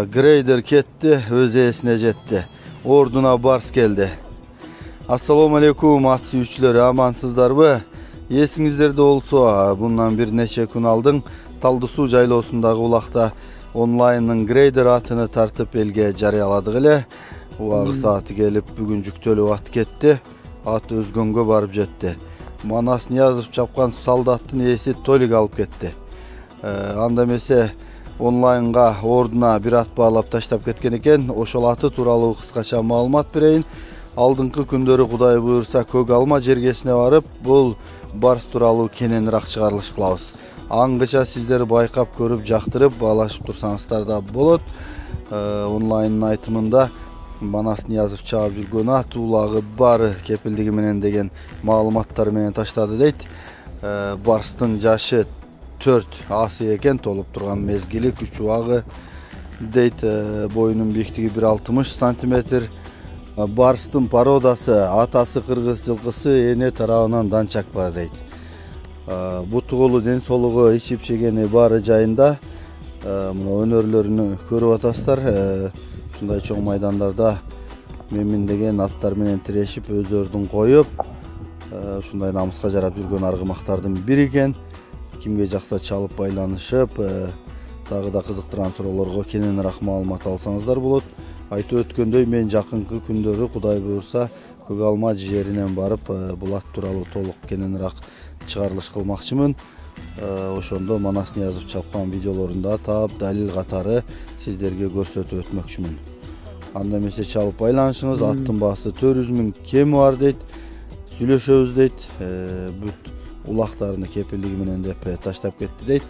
Greyder ketdi, öz esine jetdi. Orduna Bars geldi. Assalamu alaikum at suyucuları, amansızdarбы? Есіңіздерде olsa, bundan bir neçe gün aldın, Taldısu жайлоосундагы улакта онлайнның Greyder atını tartıp elge жарыяладык эле. Убагы saati gelip бүгүн жүктөлүп at кетти. At өзгөнгө барып жетти. Манас Ниязов чапкан солдаттын ээси Толик алып кетти. Анда эмесе онлайнга ордуна bir at bağlап таштап кеткен экен. Ошол аты тууралуу кыскача маалымат берейин. Алдыңкы күндөрү Кудай буйрса көк алма жергесине барып, бул Барс тууралуу кененирээк чыгарылыш кылабыз. Аңгыча сиздер байкап көрүп жактырып баалашып турсаңыздар да болот. Онлайндын айтымында Манас Ниязов чаап жүргөн ат улагы бары кепилдиги менен деген маалыматтар менен таштады дейт. Барстын жашы 4 асы экен, толуп турган мезгили күч убагы дейт. Боюнун бийиктиги 1,60 сантиметр. Барстын породасы атасы кыргыз жылкысы, эне тарабынан данчак бар дейт. Буту колу ден соолугу ичип жегени бары жайында. Мына өнөрлөрүнү көрүп атасыздар. Ушундай чоң майдандарда меминдеген аттар менен тирешип өздөрүн коюп, ушундай намыска жарап жүргөн аргымактардын бири экен. Кимге жакса чалып байланышып, дагы да кызыктырган суроолорго кененирээк маалымат алсаңыздар болот. Айтып өткөндөй, мен жакынкы күндөрү Кудай буйрса көк алма жеринен барып, бул ат тууралуу толук кененирээк чыгарылыш кылмакчымын. Ошондо Манас Ниязов чапкан видеолорунда таап далил катары сиздерге көрсөтүп өтмөкчүмүн. Анда эмесе чалып байланышыңыз, аттын баасы 400 000 кеми бар дейт. Сүйлөшөбүз дейт. Бүт улактарыны кепилдиги менен деп таштап кетти дейт.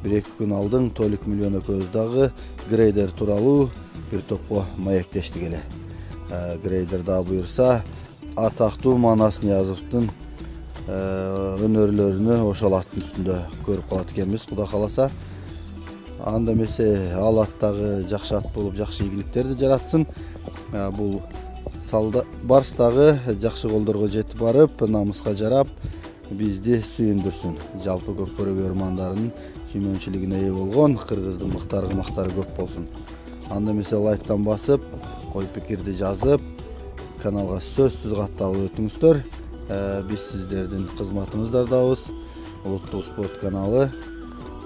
1-2 күн алдың Толик миллион көз дагы Greyder тууралуу бир топко маектештик эле. Greyder да буйрса атактуу Манас Ниязовдун өнөрлөрүнү ошол аттын үстүндө көрүп калат экенбиз, Кудай кааласа. Анда эмесе ал аттагы жакшы ат болуп, жакшы ийгиликтерди жаратсын. Бул Барс дагы жакшы колдорго жетип барып, намыска жарап, бизди сүйүндүрсүн. Жалпы көк бөрөгө ырмандарынын сүймөнчүлүгүнө ээ болгон кыргыздын мыкты аргымактары көп болсун. Анда эмесе лайктан басып, ой пикирди жазып, каналга сөзсүз катталып өтүңүздөр. Биз сиздердин кызматыңыздардабыз. Улуттук спорт каналы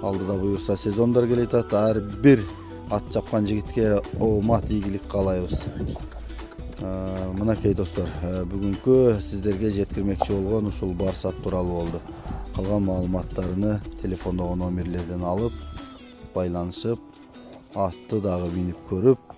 алдыда буйрса сезондар келе жатат. Ар бир ат чапкан жигитке оомат, ийгилик каалайбыз. Мынакей достор, бүгүнкү сиздерге жеткирмекчи болгон ушул Барс ат тууралуу болду. Калган маалыматтарыны телефондогу номерлерден алып, байланышып, атты дагы минип көрүп